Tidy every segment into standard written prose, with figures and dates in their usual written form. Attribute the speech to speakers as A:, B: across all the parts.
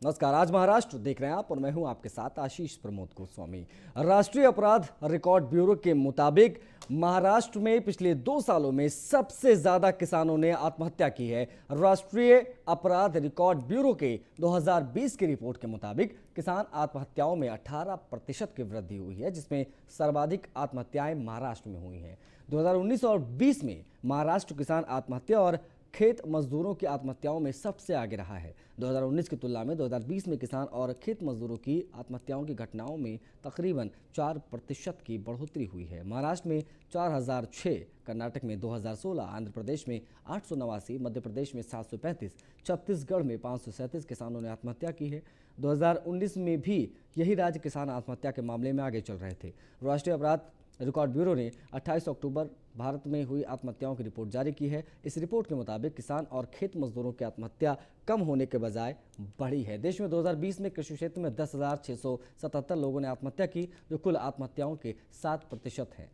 A: नमस्कार। आज महाराष्ट्र देख रहे हैं आप और मैं हूं आपके साथ आशीष प्रमोद गोस्वामी। राष्ट्रीय अपराध रिकॉर्ड ब्यूरो के मुताबिक महाराष्ट्र में पिछले 2 सालों में सबसे ज्यादा किसानों ने आत्महत्या की है। राष्ट्रीय अपराध रिकॉर्ड ब्यूरो के 2020 की रिपोर्ट के मुताबिक किसान आत्महत्याओं में 18% की वृद्धि हुई है, जिसमें सर्वाधिक आत्महत्याएं महाराष्ट्र में हुई हैं। 2019 और 20 में महाराष्ट्र किसान आत्महत्या और खेत मजदूरों की आत्महत्याओं में सबसे आगे रहा है। 2019 की तुलना में 2020 में किसान और खेत मजदूरों की आत्महत्याओं की घटनाओं में तकरीबन 4% की बढ़ोतरी हुई है। महाराष्ट्र में 4006, कर्नाटक में 2016, आंध्र प्रदेश में 889, मध्य प्रदेश में 735, छत्तीसगढ़ में 537 किसानों ने आत्महत्या की है। 2019 में भी यही राज्य किसान आत्महत्या के मामले में आगे चल रहे थे। राष्ट्रीय अपराध रिकॉर्ड ब्यूरो ने 28 अक्टूबर भारत में हुई आत्महत्याओं की रिपोर्ट जारी की है। इस रिपोर्ट के मुताबिक किसान और खेत मजदूरों की आत्महत्या कम होने के बजाय बढ़ी है। देश में 2020 में कृषि क्षेत्र में 10,677 लोगों ने आत्महत्या की, जो कुल आत्महत्याओं के 7% है।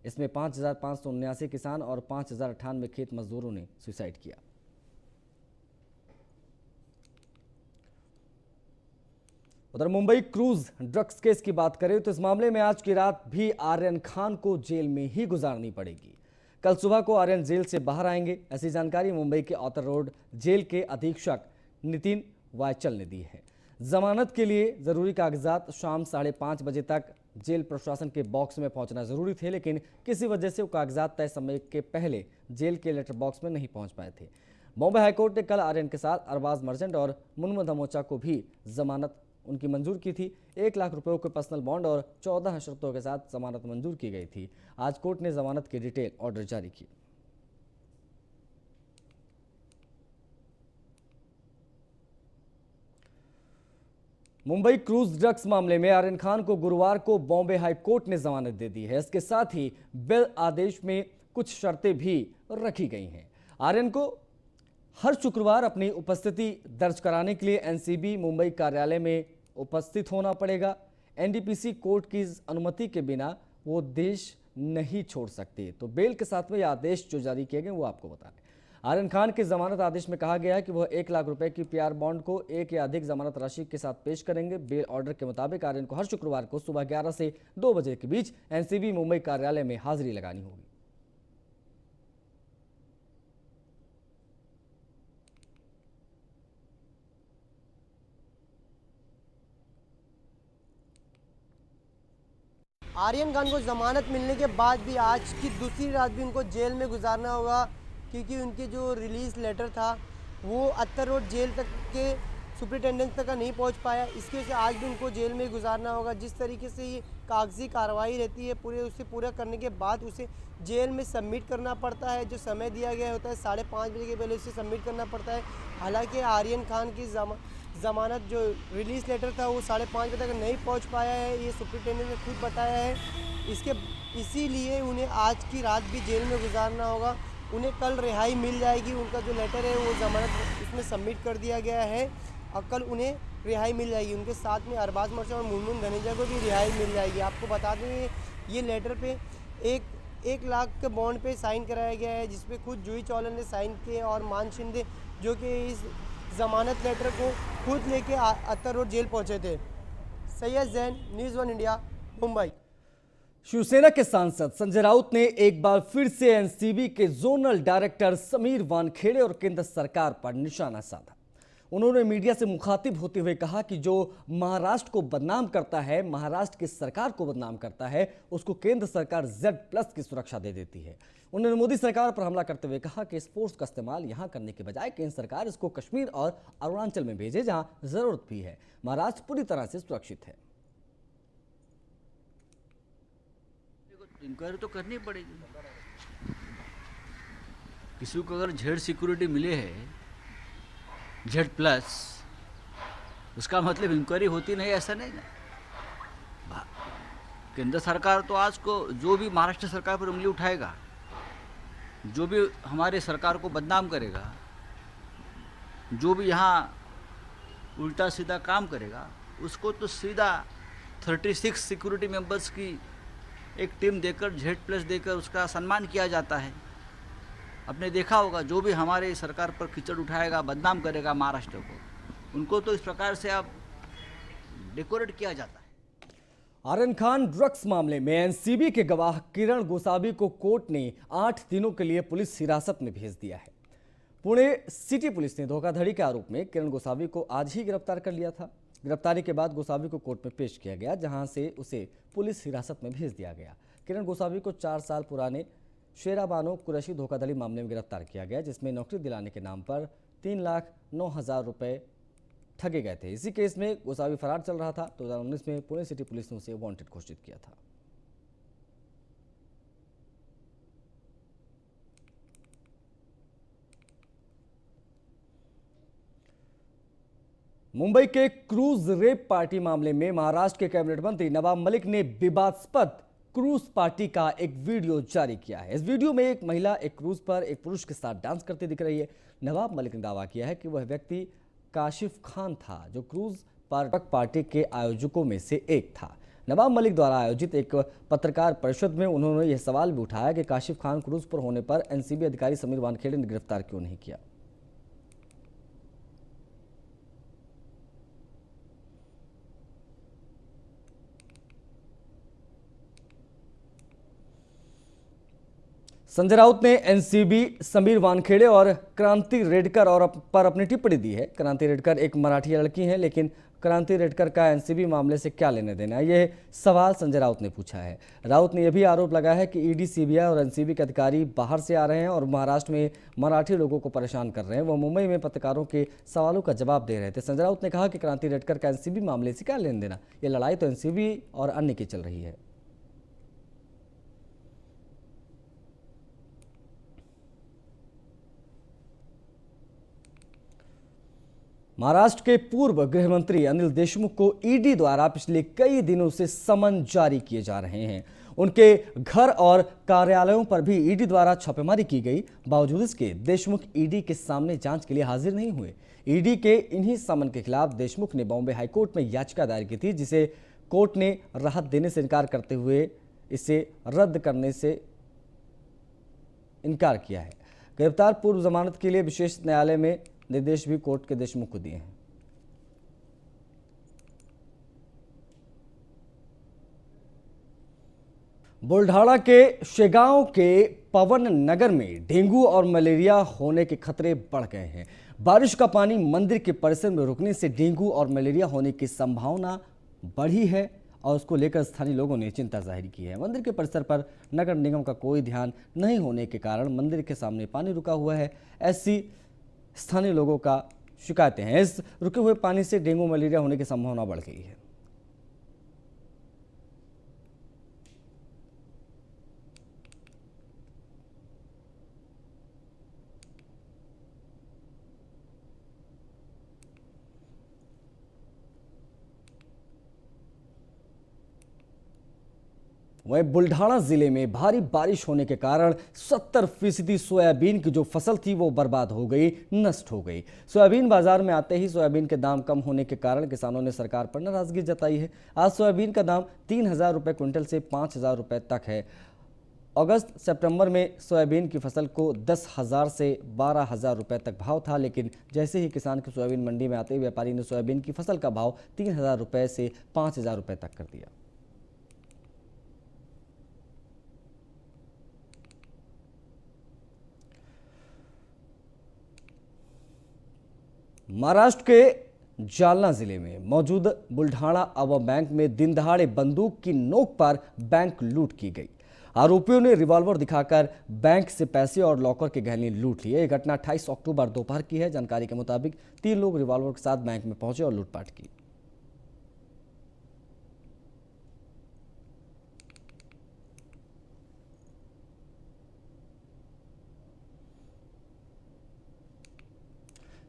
A: इसमें 5,579 किसान और 5,098 खेत मजदूरों ने सुसाइड किया। उधर मुंबई क्रूज ड्रग्स केस की बात करें तो इस मामले में आज की रात भी आर्यन खान को जेल में ही गुजारनी पड़ेगी। कल सुबह को आर्यन जेल से बाहर आएंगे, ऐसी जानकारी मुंबई के औतर रोड जेल के अधीक्षक नितिन वायचल ने दी है। जमानत के लिए जरूरी कागजात शाम 5:30 बजे तक जेल प्रशासन के बॉक्स में पहुंचना जरूरी थे, लेकिन किसी वजह से वो कागजात तय समय के पहले जेल के लेटर बॉक्स में नहीं पहुंच पाए थे। बॉम्बे हाईकोर्ट ने कल आर्यन के साथ अरबाज मर्चेंट और मुनमुन धमोचा को भी जमानत उनकी मंजूर की थी। 1 लाख रुपयों के पर्सनल बॉन्ड और 14 शर्तों के साथ जमानत मंजूर की गई थी। आज कोर्ट ने जमानत की डिटेल ऑर्डर जारी की। मुंबई क्रूज ड्रग्स मामले में आर्यन खान को गुरुवार को बॉम्बे हाई कोर्ट ने जमानत दे दी है। इसके साथ ही बेल आदेश में कुछ शर्तें भी रखी गई हैं। आर्यन को हर शुक्रवार अपनी उपस्थिति दर्ज कराने के लिए एनसीबी मुंबई कार्यालय में उपस्थित होना पड़ेगा। एनडीपीसी कोर्ट की अनुमति के बिना वो देश नहीं छोड़ सकते। तो बेल के साथ में ये आदेश जो जारी किए गए वो आपको बता रहे हैं। आर्यन खान के जमानत आदेश में कहा गया है कि वह 1 लाख रुपए की पीआर बॉन्ड को 1 या अधिक जमानत राशि के साथ पेश करेंगे। बेल ऑर्डर के मुताबिक आर्यन को हर शुक्रवार को सुबह 11 से 2 बजे के बीच एनसीबी मुंबई कार्यालय में हाजिरी लगानी होगी।
B: आर्यन खान को ज़मानत मिलने के बाद भी आज की दूसरी रात भी उनको जेल में गुजारना होगा, क्योंकि उनके जो रिलीज़ लेटर था वो अत्तर रोड जेल तक के सुपरिटेंडेंट तक का नहीं पहुंच पाया। इसकी वजह से आज भी उनको जेल में गुजारना होगा। जिस तरीके से ये कागजी कार्रवाई रहती है, उसे पूरा करने के बाद उसे जेल में सबमिट करना पड़ता है। जो समय दिया गया होता है 5:30 बजे के पहले उसे सबमिट करना पड़ता है। हालांकि आर्यन खान की ज़मानत जो रिलीज़ लेटर था वो 5:30 बजे तक नहीं पहुंच पाया है, ये सुपरिटेंडेंट ने खुद बताया है। इसीलिए उन्हें आज की रात भी जेल में गुजारना होगा। उन्हें कल रिहाई मिल जाएगी। उनका जो लेटर है वो ज़मानत इसमें सबमिट कर दिया गया है और कल उन्हें रिहाई मिल जाएगी। उनके साथ में अरबाज मर्चेंट और मुनमुन धनेजा को भी रिहाई मिल जाएगी। आपको बता दें ये लेटर पे 1 लाख के बॉन्ड पे साइन कराया गया है, जिसपे खुद जूही चावला ने साइन किए और मान शिंदे जो कि इस ज़मानत लेटर को खुद लेके अत्तर रोड जेल पहुंचे थे। Syed Jain, news 1 India, Mumbai.
A: शिवसेना के सांसद संजय राउत ने एक बार फिर से एनसीबी के जोनल डायरेक्टर समीर वानखेड़े और केंद्र सरकार पर निशाना साधा। उन्होंने मीडिया से मुखातिब होते हुए कहा कि जो महाराष्ट्र को बदनाम करता है, महाराष्ट्र की सरकार को बदनाम करता है, उसको केंद्र सरकार Z+ की सुरक्षा दे देती है। उन्होंने मोदी सरकार पर हमला करते हुए कहा कि इस फोर्स का इस्तेमाल यहां करने के बजाय केंद्र सरकार इसको कश्मीर और अरुणाचल में भेजे, जहां जरूरत भी है। महाराष्ट्र पूरी तरह से सुरक्षित है।
C: इंक्वायरी तो करनी पड़ेगी। किसी को अगर Z सिक्योरिटी मिले है, Z+, उसका मतलब इंक्वायरी होती नहीं, ऐसा नहीं ना। केंद्र सरकार तो आज को जो भी महाराष्ट्र सरकार पर उंगली उठाएगा, जो भी हमारे सरकार को बदनाम करेगा, जो भी यहाँ उल्टा सीधा काम करेगा, उसको तो सीधा 36 सिक्योरिटी मेंबर्स की एक टीम देकर Z+ देकर उसका सम्मान किया जाता है। आपने देखा होगा जो भी हमारे सरकार पर कीचड़ उठाएगा, बदनाम करेगा महाराष्ट्र को, उनको तो इस प्रकार से अब डेकोरेट किया जाता है।
A: आर्यन खान ड्रग्स मामले में एनसीबी के गवाह किरण गोसावी को कोर्ट ने 8 दिनों के लिए पुलिस हिरासत में भेज दिया है। पुणे सिटी पुलिस ने धोखाधड़ी के आरोप में किरण गोसावी को आज ही गिरफ्तार कर लिया था। गिरफ्तारी के बाद गोसावी को कोर्ट में पेश किया गया, जहां से उसे पुलिस हिरासत में भेज दिया गया। किरण गोसावी को 4 साल पुराने शेरा बानो कुरैशी धोखाधड़ी मामले में गिरफ्तार किया गया, जिसमें नौकरी दिलाने के नाम पर 3,09,000 रुपए ठगे गए थे। इसी केस में गोसावी फरार चल रहा था। 2019 में पुणे सिटी पुलिस ने उसे वांटेड घोषित किया था। मुंबई के क्रूज रेप पार्टी मामले में महाराष्ट्र के कैबिनेट मंत्री नवाब मलिक ने विवादास्पद क्रूज पार्टी का एक वीडियो जारी किया है। इस वीडियो में एक महिला एक क्रूज पर एक पुरुष के साथ डांस करती दिख रही है। नवाब मलिक ने दावा किया है कि वह व्यक्ति काशिफ खान था, जो क्रूज पर पार्टी के आयोजकों में से एक था। नवाब मलिक द्वारा आयोजित एक पत्रकार परिषद में उन्होंने यह सवाल भी उठाया कि काशिफ खान क्रूज पर होने पर एनसीबी अधिकारी समीर वानखेड़े ने गिरफ्तार क्यों नहीं किया। संजय राउत ने एनसीबी समीर वानखेड़े और क्रांति रेडकर पर अपनी टिप्पणी दी है। क्रांति रेडकर एक मराठी लड़की हैं, लेकिन क्रांति रेडकर का एनसीबी मामले से क्या लेने देना, यह सवाल संजय राउत ने पूछा है। राउत ने यह भी आरोप लगाया है कि ईडी, सीबीआई और एनसीबी के अधिकारी बाहर से आ रहे हैं और महाराष्ट्र में मराठी लोगों को परेशान कर रहे हैं। वो मुंबई में पत्रकारों के सवालों का जवाब दे रहे थे। संजय राउत ने कहा कि क्रांति रेडकर का एनसीबी मामले से क्या लेने देना, यह लड़ाई तो एनसीबी और अन्य की चल रही है। महाराष्ट्र के पूर्व गृह मंत्री अनिल देशमुख को ईडी द्वारा पिछले कई दिनों से समन जारी किए जा रहे हैं। उनके घर और कार्यालयों पर भी ईडी द्वारा छापेमारी की गई। बावजूद इसके देशमुख ईडी के सामने जांच के लिए हाजिर नहीं हुए। ईडी के इन्हीं समन के खिलाफ देशमुख ने बॉम्बे हाईकोर्ट में याचिका दायर की थी, जिसे कोर्ट ने राहत देने से इनकार करते हुए इसे रद्द करने से इनकार किया है। गिरफ्तार पूर्व जमानत के लिए विशेष न्यायालय में निर्देश भी कोर्ट के देशमुख को दिए हैं। बुल्ढाणा के शेगांव के पवन नगर में डेंगू और मलेरिया होने के खतरे बढ़ गए हैं। बारिश का पानी मंदिर के परिसर में रुकने से डेंगू और मलेरिया होने की संभावना बढ़ी है और उसको लेकर स्थानीय लोगों ने चिंता जाहिर की है। मंदिर के परिसर पर नगर निगम का कोई ध्यान नहीं होने के कारण मंदिर के सामने पानी रुका हुआ है। ऐसी स्थानीय लोगों का शिकायतें हैं। इस रुके हुए पानी से डेंगू मलेरिया होने की संभावना बढ़ गई है। वहीं बुल्ढाणा जिले में भारी बारिश होने के कारण 70% सोयाबीन की जो फसल थी वो बर्बाद हो गई, नष्ट हो गई। सोयाबीन बाजार में आते ही सोयाबीन के दाम कम होने के कारण किसानों ने सरकार पर नाराजगी जताई है। आज सोयाबीन का दाम 3,000 रुपये क्विंटल से 5,000 रुपये तक है। अगस्त सितंबर में सोयाबीन की फसल को 10,000 से 12,000 रुपये तक भाव था, लेकिन जैसे ही किसान की सोयाबीन मंडी में आते ही व्यापारी ने सोयाबीन की फसल का भाव 3,000 रुपये से 5,000 रुपये तक कर दिया। महाराष्ट्र के जालना जिले में मौजूद बुल्ढाणा अवा बैंक में दिन दहाड़े बंदूक की नोक पर बैंक लूट की गई। आरोपियों ने रिवॉल्वर दिखाकर बैंक से पैसे और लॉकर के गहने लूट लिए। यह घटना 28 अक्टूबर दोपहर की है। जानकारी के मुताबिक 3 लोग रिवॉल्वर के साथ बैंक में पहुंचे और लूटपाट की।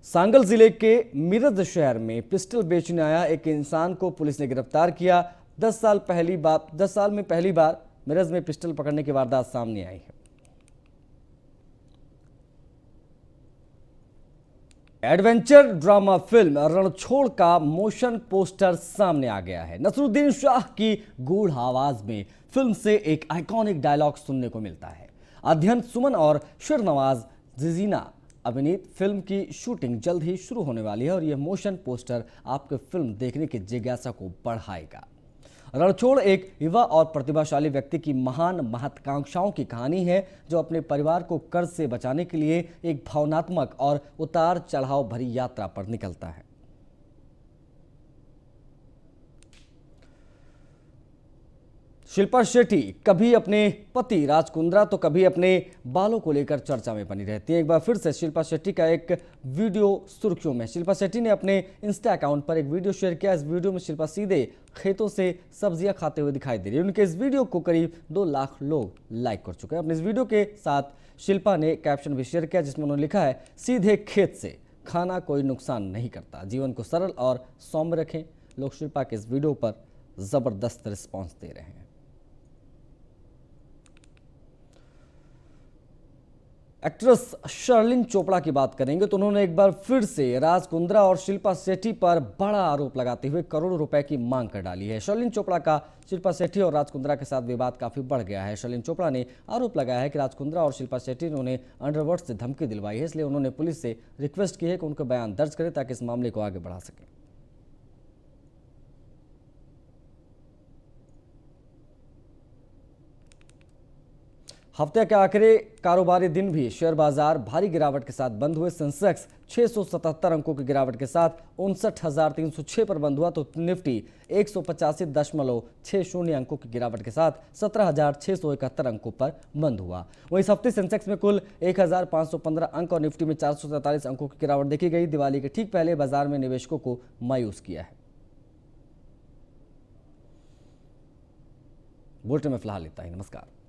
A: सांगल जिले के मिरज शहर में पिस्टल बेचने आया एक इंसान को पुलिस ने गिरफ्तार किया। 10 साल में पहली बार मिरज में पिस्टल पकड़ने की वारदात सामने आई है। एडवेंचर ड्रामा फिल्म रणछोड़ का मोशन पोस्टर सामने आ गया है। नसरुद्दीन शाह की गूढ़ आवाज में फिल्म से एक आइकॉनिक डायलॉग सुनने को मिलता है। अध्ययन सुमन और शिरनवाज जिजीना अभिनीत फिल्म की शूटिंग जल्द ही शुरू होने वाली है और यह मोशन पोस्टर आपके फिल्म देखने की जिज्ञासा को बढ़ाएगा। रणछोड़ एक युवा और प्रतिभाशाली व्यक्ति की महान महत्वाकांक्षाओं की कहानी है, जो अपने परिवार को कर्ज से बचाने के लिए एक भावनात्मक और उतार चढ़ाव भरी यात्रा पर निकलता है। शिल्पा शेट्टी कभी अपने पति राज कुंद्रा तो कभी अपने बालों को लेकर चर्चा में बनी रहती है। एक बार फिर से शिल्पा शेट्टी का एक वीडियो सुर्खियों में। शिल्पा शेट्टी ने अपने इंस्टा अकाउंट पर एक वीडियो शेयर किया। इस वीडियो में शिल्पा सीधे खेतों से सब्जियां खाते हुए दिखाई दे रही है। उनके इस वीडियो को करीब 2 लाख लोग लाइक कर चुके हैं। अपने इस वीडियो के साथ शिल्पा ने कैप्शन भी शेयर किया, जिसमें उन्होंने लिखा है, सीधे खेत से खाना कोई नुकसान नहीं करता, जीवन को सरल और सौम्य रखें। लोग शिल्पा के इस वीडियो पर जबरदस्त रिस्पॉन्स दे रहे हैं। एक्ट्रेस शर्लिन चोपड़ा की बात करेंगे तो उन्होंने एक बार फिर से राज कुंद्रा और शिल्पा शेट्टी पर बड़ा आरोप लगाते हुए करोड़ों रुपए की मांग कर डाली है। शर्लिन चोपड़ा का शिल्पा शेट्टी और राज कुंद्रा के साथ विवाद काफी बढ़ गया है। शर्लिन चोपड़ा ने आरोप लगाया है कि राज कुंद्रा और शिल्पा शेट्टी ने उन्हें अंडरवर्ल्ड से धमकी दिलवाई है, इसलिए उन्होंने पुलिस से रिक्वेस्ट की है कि उनका बयान दर्ज करें ताकि इस मामले को आगे बढ़ा सकें। हफ्ते के आखिरी कारोबारी दिन भी शेयर बाजार भारी गिरावट के साथ बंद हुए। सेंसेक्स 677 अंकों की गिरावट के साथ 59,306 पर बंद हुआ, तो निफ्टी 185.60 अंकों की गिरावट के साथ 17,671 अंकों पर बंद हुआ। वहीं इस हफ्ते सेंसेक्स में कुल 1,515 अंक और निफ्टी में 443 अंकों की गिरावट देखी गई। दिवाली के ठीक पहले बाजार में निवेशकों को मायूस किया है। बुलेटिन में फिलहाल इतना ही। नमस्कार।